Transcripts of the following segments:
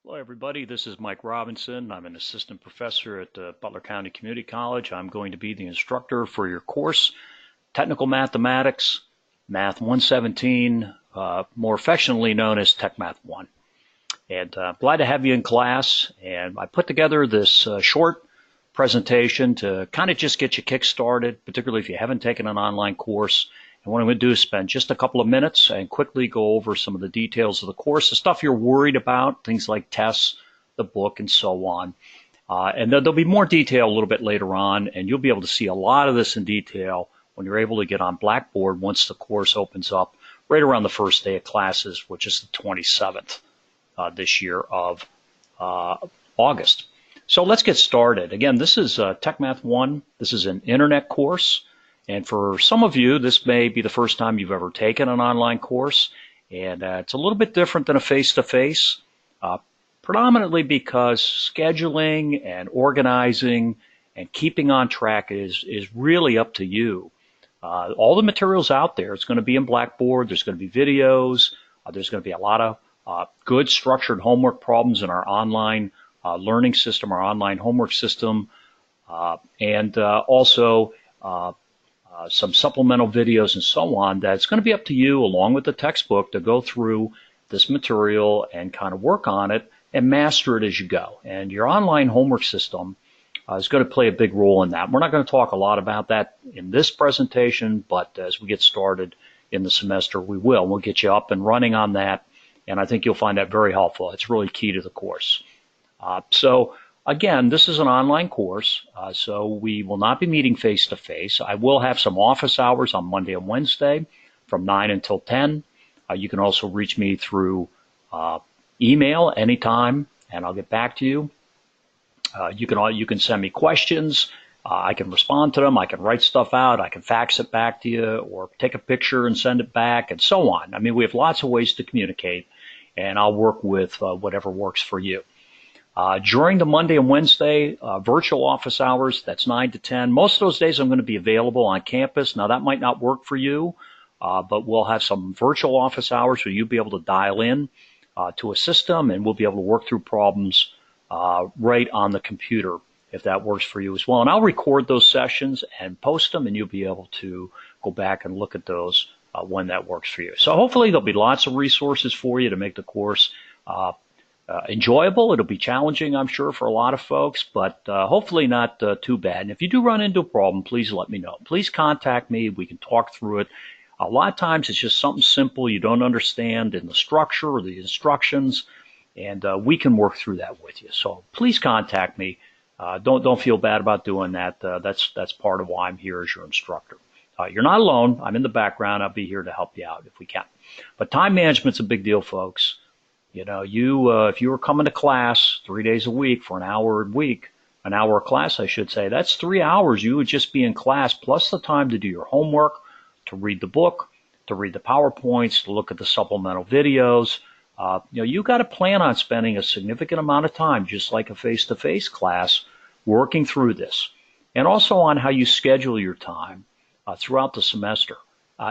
Hello, everybody. This is Mike Robinson. I'm an assistant professor at Butler County Community College. I'm going to be the instructor for your course, Technical Mathematics, Math 117, more affectionately known as Tech Math 1. And glad to have you in class. And I put together this short presentation to kind of just get you kick-started, particularly if you haven't taken an online course. And what I'm going to do is spend just a couple of minutes and quickly go over some of the details of the course, the stuff you're worried about, things like tests, the book, and so on. And there'll be more detail a little bit later on, and you'll be able to see a lot of this in detail when you're able to get on Blackboard once the course opens up right around the first day of classes, which is the 27th this year of August. So let's get started. Again, this is Tech Math 1. This is an internet course. And for some of you, this may be the first time you've ever taken an online course. And it's a little bit different than a face-to-face, predominantly because scheduling and organizing and keeping on track is really up to you. All the materials out there, it's going to be in Blackboard. There's going to be videos. There's going to be a lot of good structured homework problems in our online learning system, our online homework system, and also some supplemental videos and so on. That's going to be up to you, along with the textbook, to go through this material and kind of work on it and master it as you go. And your online homework system is going to play a big role in that. We're not going to talk a lot about that in this presentation, but as we get started in the semester, we will. We'll get you up and running on that, and I think you'll find that very helpful. It's really key to the course. So again, this is an online course, so we will not be meeting face-to-face. I will have some office hours on Monday and Wednesday from 9 until 10. You can also reach me through email anytime, and I'll get back to you. You can send me questions. I can respond to them. I can write stuff out. I can fax it back to you or take a picture and send it back and so on. I mean, we have lots of ways to communicate, and I'll work with whatever works for you. During the Monday and Wednesday virtual office hours, that's 9 to 10. Most of those days I'm going to be available on campus. Now, that might not work for you, but we'll have some virtual office hours where you'll be able to dial in to a system, and we'll be able to work through problems right on the computer if that works for you as well. And I'll record those sessions and post them, and you'll be able to go back and look at those when that works for you. So hopefully there'll be lots of resources for you to make the course enjoyable. It'll be challenging, I'm sure, for a lot of folks, but hopefully not too bad. And if you do run into a problem, please let me know. Please contact me. We can talk through it. A lot of times it's just something simple you don't understand in the structure or the instructions, and we can work through that with you. So please contact me. Don't feel bad about doing that. That's part of why I'm here as your instructor. You're not alone. I'm in the background. I'll be here to help you out if we can. But time management's a big deal, folks. You know, if you were coming to class 3 days a week for an hour a week, an hour of class, I should say, that's 3 hours you would just be in class, plus the time to do your homework, to read the book, to read the PowerPoints, to look at the supplemental videos. You got to plan on spending a significant amount of time, just like a face-to-face class, working through this. And also on how you schedule your time throughout the semester.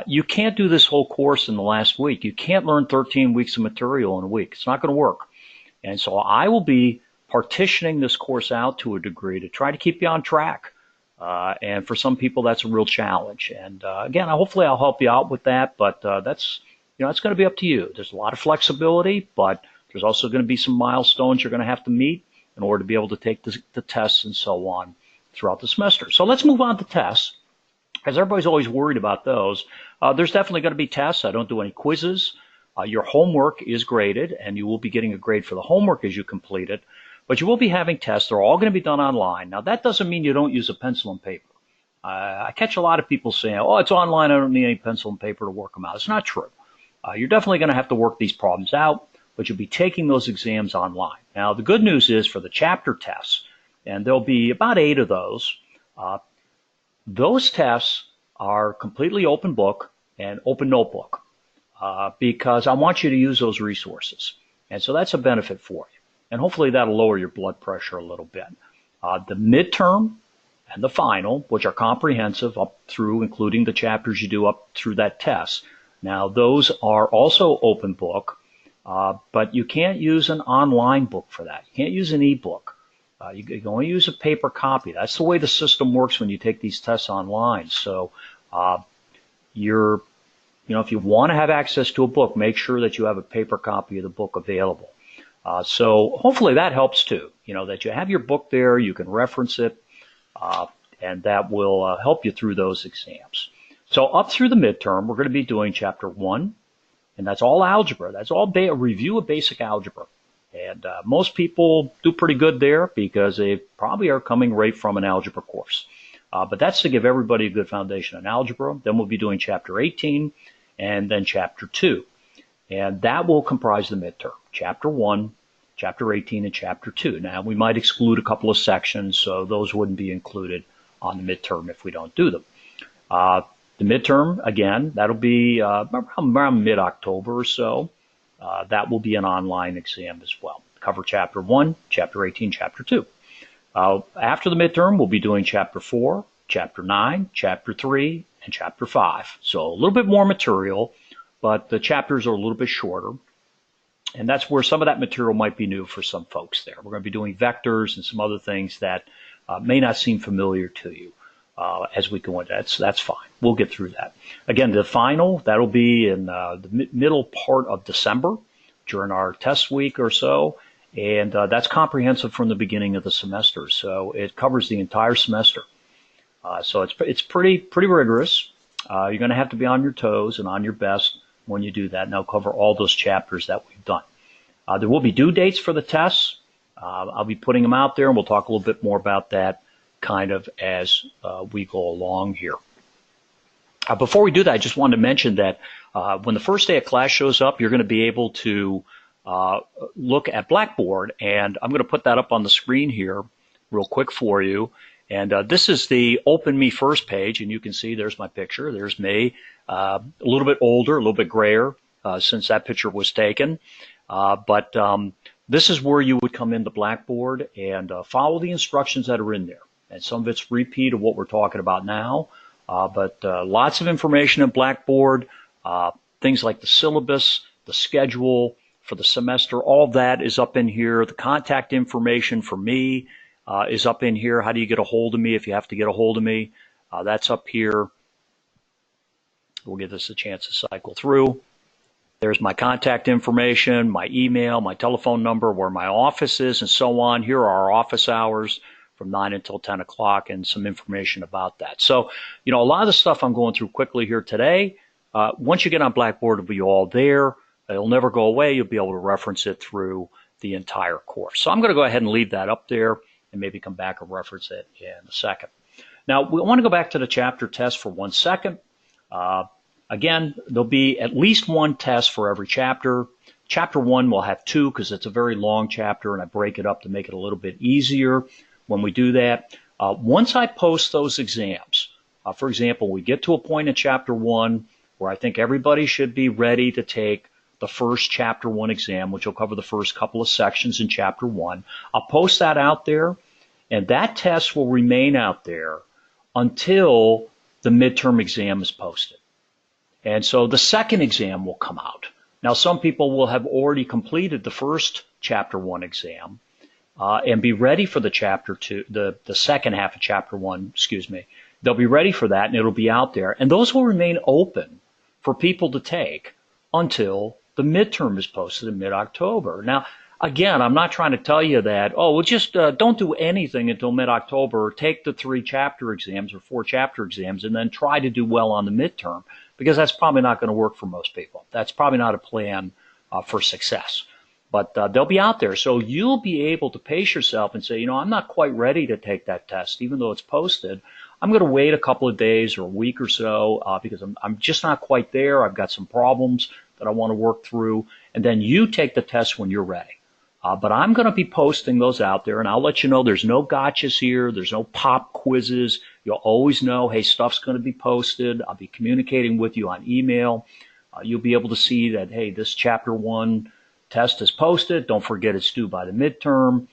You can't do this whole course in the last week. You can't learn 13 weeks of material in a week. It's not going to work. And so I will be partitioning this course out to a degree to try to keep you on track. And for some people, that's a real challenge. And again, hopefully I'll help you out with that. But it's going to be up to you. There's a lot of flexibility, but there's also going to be some milestones you're going to have to meet in order to be able to take the tests and so on throughout the semester. So let's move on to tests. Because everybody's always worried about those. There's definitely going to be tests. I don't do any quizzes. Your homework is graded, and you will be getting a grade for the homework as you complete it. But you will be having tests. They're all going to be done online. Now, that doesn't mean you don't use a pencil and paper. I catch a lot of people saying, oh, it's online. I don't need any pencil and paper to work them out. It's not true. You're definitely going to have to work these problems out, but you'll be taking those exams online. Now, the good news is for the chapter tests, and there'll be about 8 of those tests are completely open book and open notebook because I want you to use those resources. And so that's a benefit for you. And hopefully that'll lower your blood pressure a little bit. The midterm and the final, which are comprehensive up through, including the chapters you do up through that test. Now, those are also open book. but you can't use an online book for that. You can't use an ebook. You can only use a paper copy. That's the way the system works when you take these tests online. So if you want to have access to a book, make sure that you have a paper copy of the book available. So hopefully that helps too, that you have your book there, you can reference it, and that will help you through those exams. So up through the midterm, we're going to be doing Chapter 1, and that's all algebra. That's all a review of basic algebra. And most people do pretty good there because they probably are coming right from an algebra course. But that's to give everybody a good foundation on algebra. Then we'll be doing Chapter 18 and then Chapter 2. And that will comprise the midterm. Chapter 1, Chapter 18, and Chapter 2. Now, we might exclude a couple of sections, so those wouldn't be included on the midterm if we don't do them. The midterm, again, that'll be around mid-October or so. That will be an online exam as well. Cover Chapter 1, Chapter 18, Chapter 2. After the midterm, we'll be doing Chapter 4, Chapter 9, Chapter 3, and Chapter 5. So a little bit more material, but the chapters are a little bit shorter. And that's where some of that material might be new for some folks there. We're going to be doing vectors and some other things that may not seem familiar to you as we go into that. So that's fine. We'll get through that. Again, the final, that'll be in the middle part of December during our test week or so. And that's comprehensive from the beginning of the semester. So it covers the entire semester. So it's pretty rigorous. You're going to have to be on your toes and on your best when you do that, and I'll cover all those chapters that we've done. There will be due dates for the tests. I'll be putting them out there, and we'll talk a little bit more about that kind of as we go along here. Before we do that, I just wanted to mention that when the first day of class shows up, you're going to be able to look at Blackboard, and I'm going to put that up on the screen here real quick for you. And this is the Open Me First page, and you can see there's my picture. There's me, a little bit older, a little bit grayer since that picture was taken. But this is where you would come into Blackboard and follow the instructions that are in there. And some of it's repeat of what we're talking about now, but lots of information in Blackboard, things like the syllabus, the schedule for the semester, all of that is up in here. The contact information for me is up in here. How do you get a hold of me if you have to get a hold of me? That's up here. We'll give this a chance to cycle through. There's my contact information, my email, my telephone number, where my office is, and so on. Here are our office hours from 9 until 10 o'clock and some information about that. So, a lot of the stuff I'm going through quickly here today, once you get on Blackboard, it'll be all there. It'll never go away. You'll be able to reference it through the entire course. So I'm going to go ahead and leave that up there and maybe come back and reference it in a second. Now, we want to go back to the chapter test for 1 second. Again, there'll be at least one test for every chapter. Chapter 1 will have 2 because it's a very long chapter, and I break it up to make it a little bit easier when we do that. Once I post those exams, for example, we get to a point in Chapter 1 where I think everybody should be ready to take the first Chapter 1 exam, which will cover the first couple of sections in Chapter 1. I'll post that out there, and that test will remain out there until the midterm exam is posted. And so the second exam will come out. Now, some people will have already completed the first Chapter 1 exam and be ready for the Chapter 2, the second half of Chapter 1, They'll be ready for that, and it'll be out there. And those will remain open for people to take until the midterm is posted in mid-October. Now, again, I'm not trying to tell you that, just don't do anything until mid-October. Take the 3 chapter exams or 4 chapter exams and then try to do well on the midterm, because that's probably not going to work for most people. That's probably not a plan for success. But they'll be out there. So you'll be able to pace yourself and say, I'm not quite ready to take that test, even though it's posted. I'm going to wait a couple of days or a week or so because I'm just not quite there. I've got some problems that I want to work through. And then you take the test when you're ready. But I'm going to be posting those out there, and I'll let you know there's no gotchas here. There's no pop quizzes. You'll always know, hey, stuff's going to be posted. I'll be communicating with you on email. You'll be able to see that, hey, this Chapter 1 test is posted. Don't forget it's due by the midterm.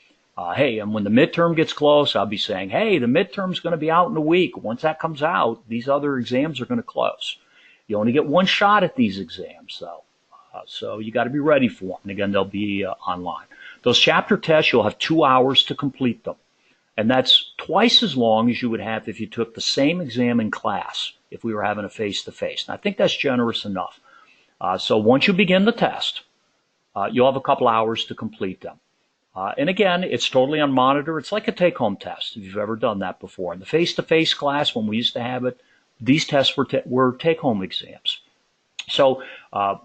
Hey, and when the midterm gets close, I'll be saying, hey, the midterm's going to be out in a week. Once that comes out, these other exams are going to close. You only get one shot at these exams, though. So you got to be ready for them. And again, they'll be online. Those chapter tests, you'll have 2 hours to complete them. And that's twice as long as you would have if you took the same exam in class, if we were having a face-to-face. And I think that's generous enough. So once you begin the test, you'll have a couple hours to complete them. And again, it's totally unmonitored. It's like a take-home test, if you've ever done that before. In the face-to-face class, when we used to have it, these tests were take-home exams. So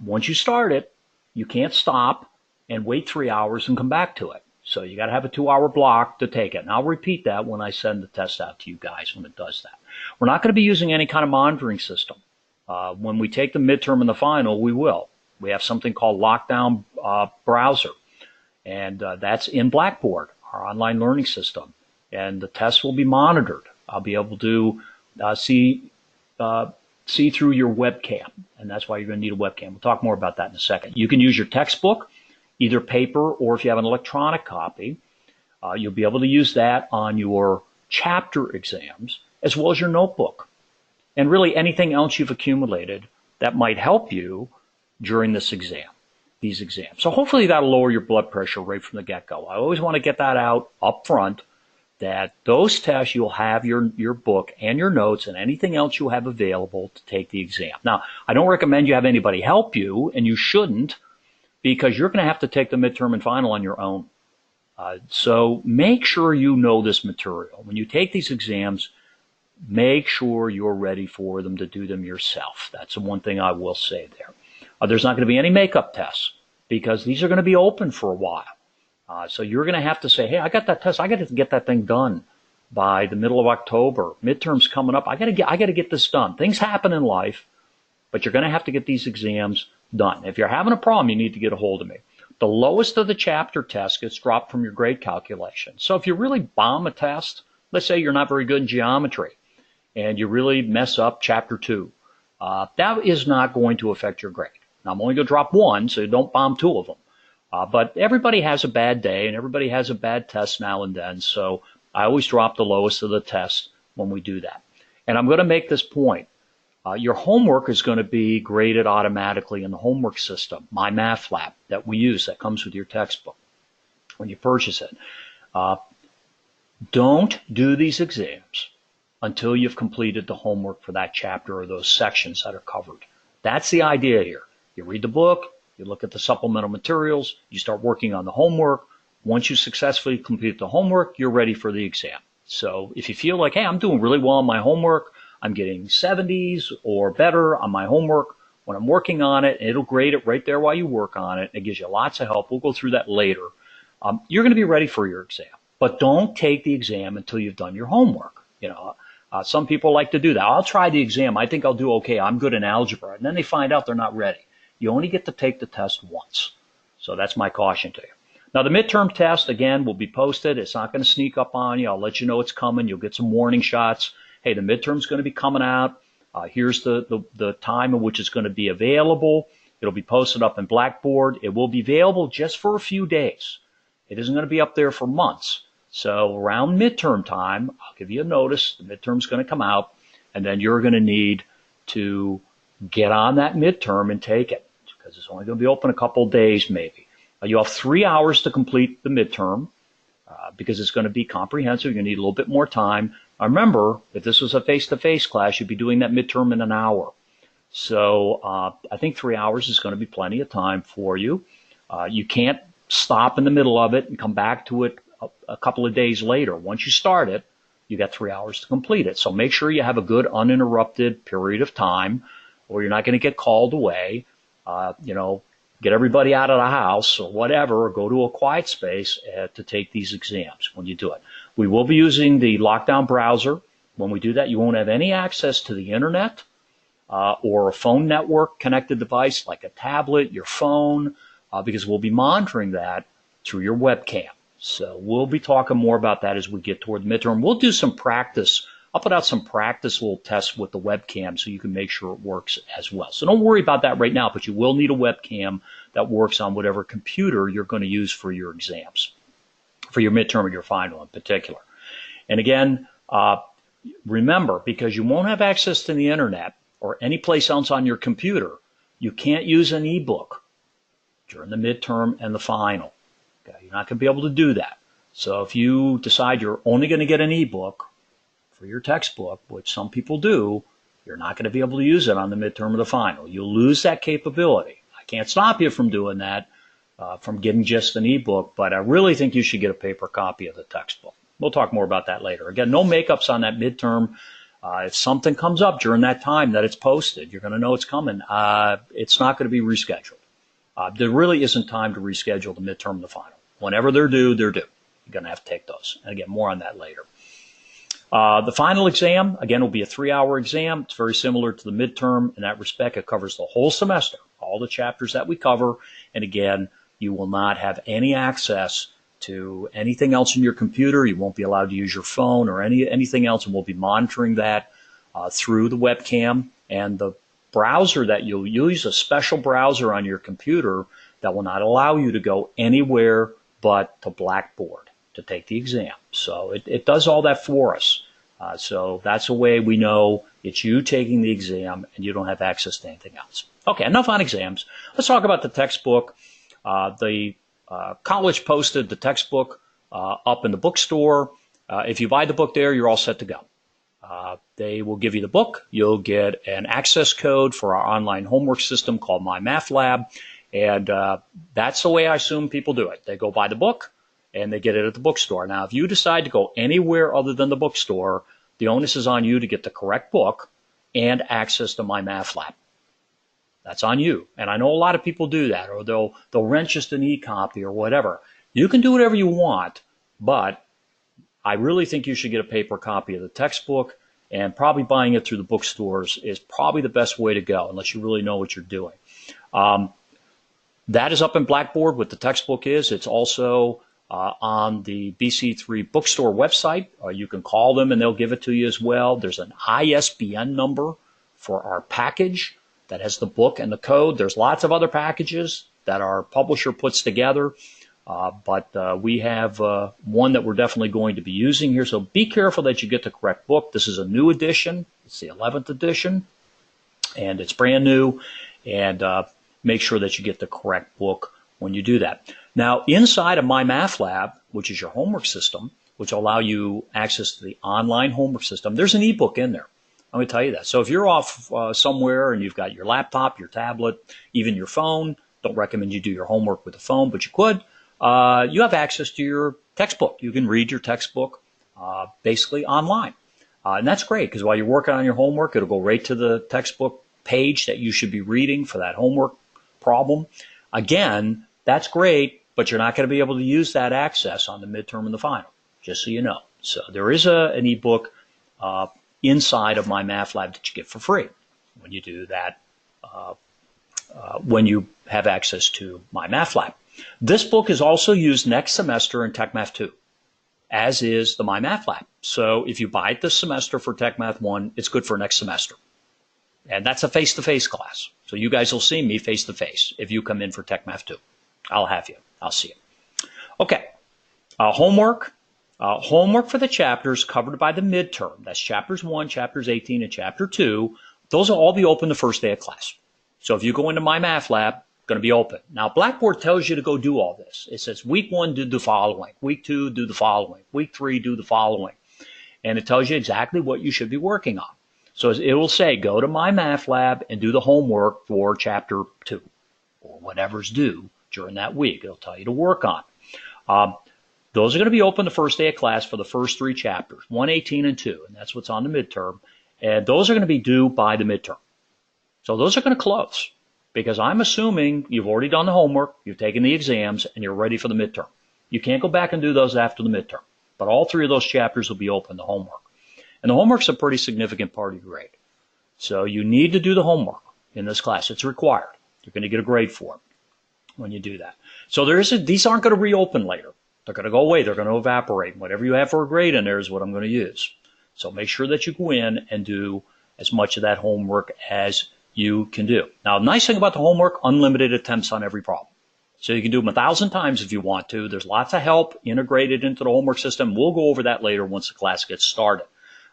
once you start it, you can't stop and wait 3 hours and come back to it. So you got to have a 2-hour block to take it. And I'll repeat that when I send the test out to you guys when it does that. We're not going to be using any kind of monitoring system. When we take the midterm and the final, we will. We have something called Lockdown Browser. And that's in Blackboard, our online learning system. And the tests will be monitored. I'll be able to see through your webcam. And that's why you're going to need a webcam. We'll talk more about that in a second. You can use your textbook, either paper or if you have an electronic copy. You'll be able to use that on your chapter exams as well as your notebook. And really anything else you've accumulated that might help you during this exam, these exams. So hopefully that'll lower your blood pressure right from the get-go. I always want to get that out up front, that those tests you'll have your book and your notes and anything else you have available to take the exam. Now, I don't recommend you have anybody help you, and you shouldn't, because you're going to have to take the midterm and final on your own. So make sure you know this material. When you take these exams, make sure you're ready for them to do them yourself. That's the one thing I will say there. There's not going to be any makeup tests because these are going to be open for a while. So you're going to have to say, hey, I got that test. I got to get that thing done by the middle of October. Midterm's coming up. I got to get this done. Things happen in life, but you're going to have to get these exams done. If you're having a problem, you need to get a hold of me. The lowest of the chapter tests gets dropped from your grade calculation. So if you really bomb a test, let's say you're not very good in geometry and you really mess up chapter 2, that is not going to affect your grade. Now, I'm only going to drop one, so don't bomb 2 of them. But everybody has a bad day and everybody has a bad test now and then. So I always drop the lowest of the tests when we do that. And I'm going to make this point. Your homework is going to be graded automatically in the homework system, My Math Lab, that we use, that comes with your textbook when you purchase it. Don't do these exams until you've completed the homework for that chapter or those sections that are covered. That's the idea here. You read the book, you look at the supplemental materials, you start working on the homework. Once you successfully complete the homework, you're ready for the exam. So if you feel like, hey, I'm doing really well on my homework, I'm getting 70s or better on my homework, when I'm working on it, it'll grade it right there while you work on it. It gives you lots of help. We'll go through that later. You're going to be ready for your exam. But don't take the exam until you've done your homework. Some people like to do that. I'll try the exam. I think I'll do okay. I'm good in algebra. And then they find out they're not ready. You only get to take the test once. So that's my caution to you. Now, the midterm test, again, will be posted. It's not going to sneak up on you. I'll let you know it's coming. You'll get some warning shots. Hey, the midterm's going to be coming out. Here's the time in which it's going to be available. It'll be posted up in Blackboard. It will be available just for a few days. It isn't going to be up there for months. So around midterm time, I'll give you a notice. The midterm's going to come out, and then you're going to need to get on that midterm and take it because it's only going to be open a couple of days maybe. You have 3 hours to complete the midterm because it's going to be comprehensive. You're going to need a little bit more time. Remember, if this was a face-to-face class, you'd be doing that midterm in an hour. So I think 3 hours is going to be plenty of time for you. You can't stop in the middle of it and come back to it a couple of days later. Once you start it, you got 3 hours to complete it. So make sure you have a good uninterrupted period of time or you're not going to get called away. Get everybody out of the house or whatever, or go to a quiet space to take these exams when you do it. We will be using the lockdown browser. When we do that, you won't have any access to the internet or a phone network connected device like a tablet, your phone, because we'll be monitoring that through your webcam. So we'll be talking more about that as we get toward the midterm. We'll do some practice. I'll put out some practice little tests with the webcam so you can make sure it works as well. So don't worry about that right now, but you will need a webcam that works on whatever computer you're going to use for your exams, for your midterm or your final in particular. And again, remember, because you won't have access to the internet or any place else on your computer, you can't use an ebook during the midterm and the final. Okay, you're not going to be able to do that. So if you decide you're only going to get an ebook for your textbook, which some people do, you're not going to be able to use it on the midterm or the final. You'll lose that capability. I can't stop you from doing that, from getting just an ebook, but I really think you should get a paper copy of the textbook. We'll talk more about that later. Again, no makeups on that midterm. If something comes up during that time that it's posted, you're going to know it's coming. It's not going to be rescheduled. There really isn't time to reschedule the midterm and the final. Whenever they're due, they're due. You're going to have to take those. And again, more on that later. The final exam, again, will be a 3-hour exam. It's very similar to the midterm in that respect. It covers the whole semester, all the chapters that we cover. And again, you will not have any access to anything else in your computer. You won't be allowed to use your phone or anything else, and we'll be monitoring that through the webcam. And the browser that you'll use, a special browser on your computer that will not allow you to go anywhere but to Blackboard to take the exam. So it does all that for us. So that's a way we know it's you taking the exam and you don't have access to anything else. Okay, enough on exams. Let's talk about the textbook. The college posted the textbook up in the bookstore. If you buy the book there, you're all set to go. They will give you the book. You'll get an access code for our online homework system called My Math Lab. And that's the way I assume people do it. They go buy the book and they get it at the bookstore. Now, if you decide to go anywhere other than the bookstore, the onus is on you to get the correct book and access to My Math Lab. That's on you. And I know a lot of people do that, or they'll rent just an e-copy or whatever. You can do whatever you want, but I really think you should get a paper copy of the textbook, and probably buying it through the bookstores is probably the best way to go, unless you really know what you're doing. That is up in Blackboard, what the textbook is. It's also on the BC3 bookstore website. You can call them and they'll give it to you as well. There's an ISBN number for our package that has the book and the code. There's lots of other packages that our publisher puts together, but we have one that we're definitely going to be using here. So be careful that you get the correct book. This is a new edition. It's the 11th edition, and it's brand new. And make sure that you get the correct book when you do that. Now, inside of My Math Lab, which is your homework system, which will allow you access to the online homework system, there's an ebook in there. I'm going to tell you that. So if you're off somewhere and you've got your laptop, your tablet, even your phone, don't recommend you do your homework with the phone, but you could, you have access to your textbook. You can read your textbook basically online. And that's great, because while you're working on your homework, it'll go right to the textbook page that you should be reading for that homework problem. Again, that's great, but you're not going to be able to use that access on the midterm and the final, just so you know. So there is an ebook inside of My Math Lab that you get for free when you do that, when you have access to My Math Lab. This book is also used next semester in Tech Math 2, as is the My Math Lab. So if you buy it this semester for Tech Math 1, it's good for next semester. And that's a face-to-face class. So you guys will see me face-to-face if you come in for Tech Math 2. I'll have you. I'll see you. Okay. Homework. Homework for the chapters covered by the midterm. That's chapters 1, chapters 18, and chapter 2. Those will all be open the first day of class. So if you go into My Math Lab, it's going to be open. Now, Blackboard tells you to go do all this. It says week 1, do the following. Week 2, do the following. Week 3, do the following. And it tells you exactly what you should be working on. So it will say, go to My Math Lab and do the homework for chapter 2 or whatever's due during that week. It'll tell you to work on. Those are going to be open the first day of class for the first 3 chapters, 1, 18, and 2, and that's what's on the midterm. And those are going to be due by the midterm. So those are going to close, because I'm assuming you've already done the homework, you've taken the exams, and you're ready for the midterm. You can't go back and do those after the midterm, but all 3 of those chapters will be open, the homework. And the homework's a pretty significant part of your grade. So you need to do the homework in this class. It's required. You're going to get a grade for it when you do that. So these aren't going to reopen later. They're going to go away. They're going to evaporate. Whatever you have for a grade in there is what I'm going to use. So make sure that you go in and do as much of that homework as you can do. Now, the nice thing about the homework, unlimited attempts on every problem. So you can do them 1,000 times if you want to. There's lots of help integrated into the homework system. We'll go over that later once the class gets started.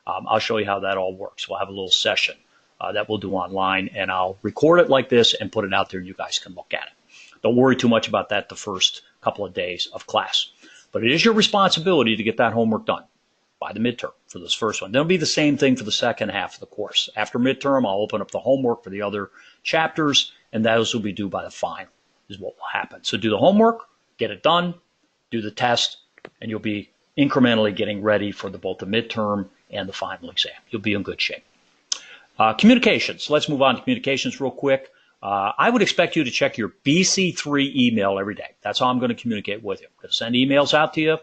I'll show you how that all works. We'll have a little session that we'll do online, and I'll record it like this and put it out there, and you guys can look at it. don't worry too much about that the first couple of days of class. But it is your responsibility to get that homework done by the midterm for this first one. Then it'll be the same thing for the second half of the course. After midterm, I'll open up the homework for the other chapters, and those will be due by the final, is what will happen. So do the homework, get it done, do the test, and you'll be incrementally getting ready for both the midterm and the final exam. You'll be in good shape. Communications. Let's move on to communications real quick. I would expect you to check your BC3 email every day. That's how I'm going to communicate with you. I'm going to send emails out to you.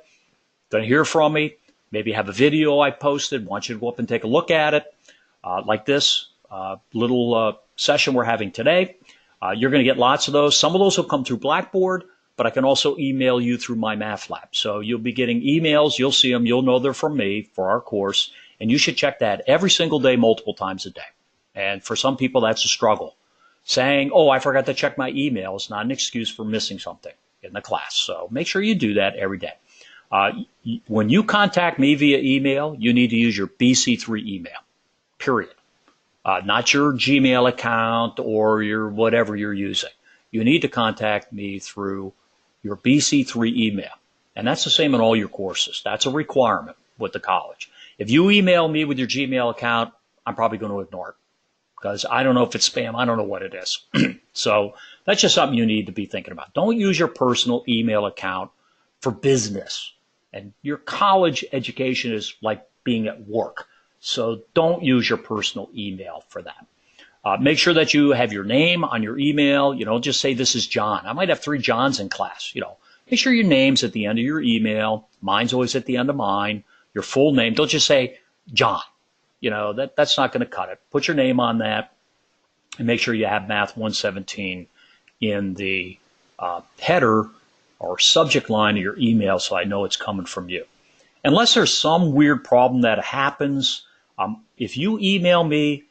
Going to hear from me. Maybe have a video I posted. Want you to go up and take a look at it. Like this little session we're having today. You're going to get lots of those. Some of those will come through Blackboard, but I can also email you through my math lab. So you'll be getting emails. You'll see them. You'll know they're from me for our course. And you should check that every single day, multiple times a day. And for some people, that's a struggle. Saying, oh, I forgot to check my email is not an excuse for missing something in the class. So make sure you do that every day. When you contact me via email, you need to use your BC3 email, period. Not your Gmail account or your whatever you're using. You need to contact me through your BC3 email. And that's the same in all your courses. That's a requirement with the college. If you email me with your Gmail account, I'm probably going to ignore it because I don't know if it's spam. I don't know what it is. So that's just something you need to be thinking about. Don't use your personal email account for business. And your college education is like being at work. So don't use your personal email for that. Make sure that you have your name on your email. You know, just say this is John. I might have 3 Johns in class. You know, make sure your name's at the end of your email. Mine's always at the end of mine. Your full name. Don't just say John. You know, that's not going to cut it. Put your name on that and make sure you have Math 117 in the header or subject line of your email so I know it's coming from you. Unless there's some weird problem that happens, if you email me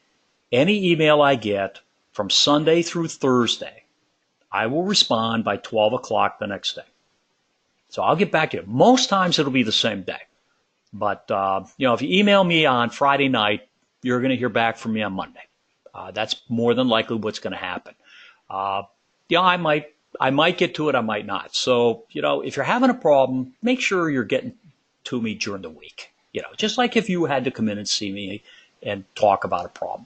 any email I get from Sunday through Thursday, I will respond by 12 o'clock the next day. So I'll get back to you. Most times it'll be the same day. But, you know, if you email me on Friday night, you're going to hear back from me on Monday. That's more than likely what's going to happen. You know, I might get to it, I might not. So, you know, if you're having a problem, make sure you're getting to me during the week. You know, just like if you had to come in and see me and talk about a problem.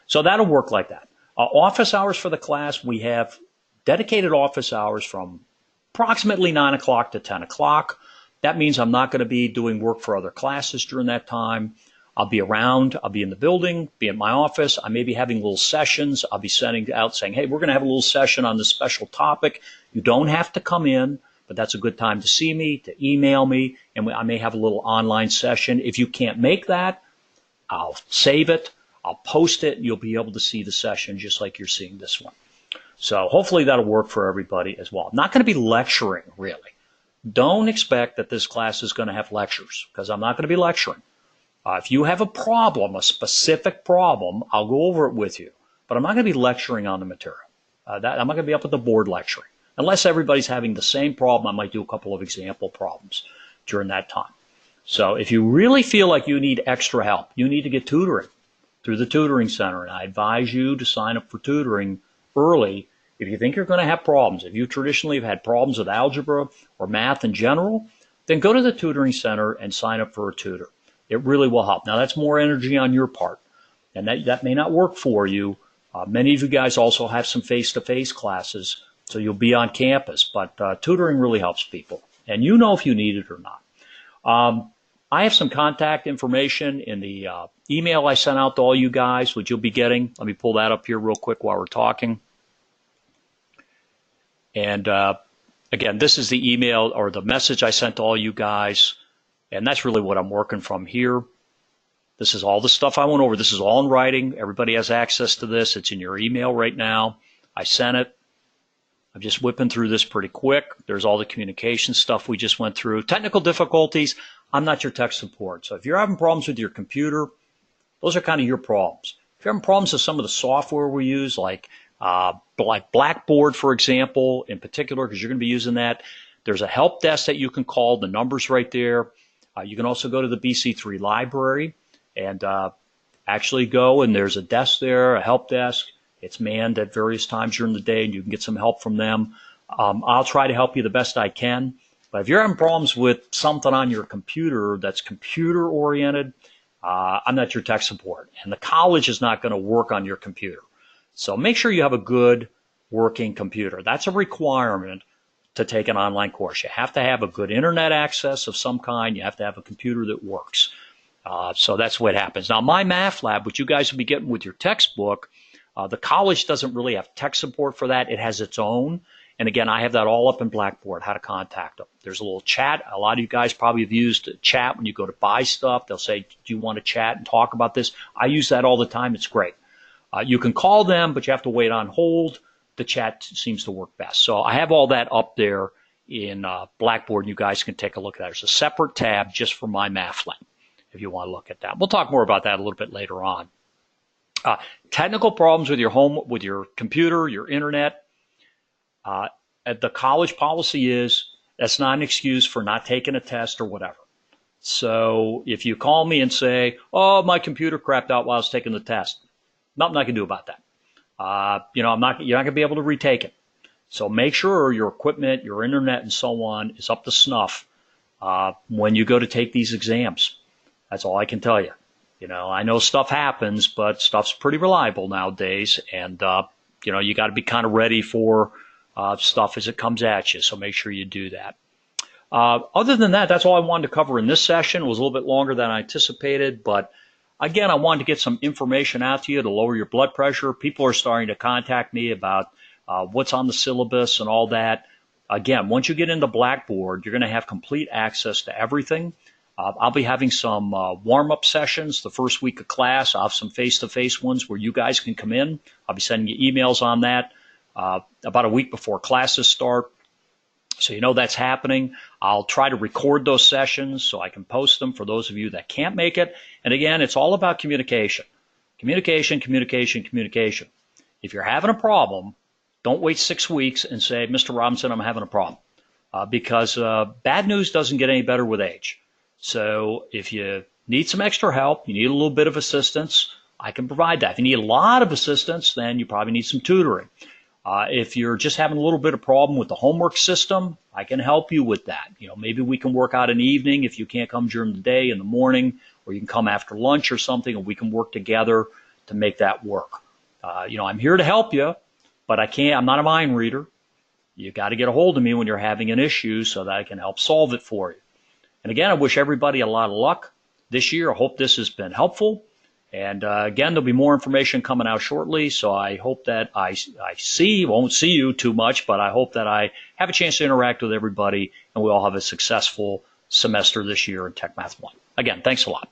So that'll work like that. Office hours for the class, we have dedicated office hours from approximately 9 o'clock to 10 o'clock. That means I'm not going to be doing work for other classes during that time. I'll be around. I'll be in the building, be in my office. I may be having little sessions. I'll be sending out saying, hey, we're going to have a little session on this special topic. You don't have to come in, but that's a good time to see me, to email me, and I may have a little online session. If you can't make that, I'll save it. I'll post it. And you'll be able to see the session just like you're seeing this one. So hopefully that'll work for everybody as well. I'm not going to be lecturing, really. Don't expect that this class is going to have lectures because I'm not going to be lecturing. If you have a problem, a specific problem, I'll go over it with you. But I'm not going to be lecturing on the material. I'm not going to be up at the board lecturing. Unless everybody's having the same problem, I might do a couple of example problems during that time. So if you really feel like you need extra help, you need to get tutoring through the tutoring center. And I advise you to sign up for tutoring early if you think you're going to have problems. If you traditionally have had problems with algebra or math in general, then go to the tutoring center and sign up for a tutor. It really will help. Now, that's more energy on your part, and that may not work for you. Many of you guys also have some face-to-face classes, so you'll be on campus, but tutoring really helps people, and you know if you need it or not. I have some contact information in the email I sent out to all you guys, which you'll be getting. Let me pull that up here real quick while we're talking. And again, this is the email or the message I sent to all you guys. And that's really what I'm working from here. This is all the stuff I went over. This is all in writing. Everybody has access to this. It's in your email right now. I sent it. I'm just whipping through this pretty quick. There's all the communication stuff we just went through. Technical difficulties, I'm not your tech support. So if you're having problems with your computer, those are kind of your problems. If you're having problems with some of the software we use, like Blackboard, for example, in particular, because you're going to be using that, there's a help desk that you can call. The number's right there. You can also go to the BC3 library and actually go, and there's a desk there, a help desk. It's manned at various times during the day, and you can get some help from them. I'll try to help you the best I can. But if you're having problems with something on your computer that's computer oriented, I'm not your tech support. And the college is not going to work on your computer. So make sure you have a good working computer. That's a requirement to take an online course. You have to have a good internet access of some kind. You have to have a computer that works. So that's what happens. Now, my math lab, which you guys will be getting with your textbook, the college doesn't really have tech support for that. It has its own. And again, I have that all up in Blackboard, how to contact them. There's a little chat. A lot of you guys probably have used chat when you go to buy stuff. They'll say, do you want to chat and talk about this? I use that all the time. It's great. You can call them, but you have to wait on hold. The chat seems to work best. So I have all that up there in Blackboard, and you guys can take a look at that. There's a separate tab just for my math lab if you want to look at that. We'll talk more about that a little bit later on. Technical problems with your home, with your computer, your internet. The college policy is that's not an excuse for not taking a test or whatever. So if you call me and say, oh, my computer crapped out while I was taking the test, nothing I can do about that. You're not going to be able to retake it. So make sure your equipment, your internet, and so on is up to snuff when you go to take these exams. That's all I can tell you. I know stuff happens, but stuff's pretty reliable nowadays, and you got to be kind of ready for stuff as it comes at you. So make sure you do that. Other than that, that's all I wanted to cover in this session. It was a little bit longer than I anticipated, but again, I wanted to get some information out to you to lower your blood pressure. People are starting to contact me about what's on the syllabus and all that. Again, once you get into Blackboard, you're going to have complete access to everything. I'll be having some warm-up sessions the first week of class. I'll have some face-to-face ones where you guys can come in. I'll be sending you emails on that about a week before classes start. So that's happening. I'll try to record those sessions so I can post them for those of you that can't make it. And again, it's all about communication. Communication, communication, communication. If you're having a problem, don't wait 6 weeks and say, Mr. Robinson, I'm having a problem. Because bad news doesn't get any better with age. So if you need some extra help, you need a little bit of assistance, I can provide that. If you need a lot of assistance, then you probably need some tutoring. If you're just having a little bit of problem with the homework system, I can help you with that. Maybe we can work out an evening if you can't come during the day, in the morning, or you can come after lunch or something, and we can work together to make that work. I'm here to help you, but I'm not a mind reader. You got to get a hold of me when you're having an issue so that I can help solve it for you. And again, I wish everybody a lot of luck this year. I hope this has been helpful. And again, there'll be more information coming out shortly. So I hope that I won't see you too much, but I hope that I have a chance to interact with everybody and we all have a successful semester this year in Tech Math 1. Again, thanks a lot.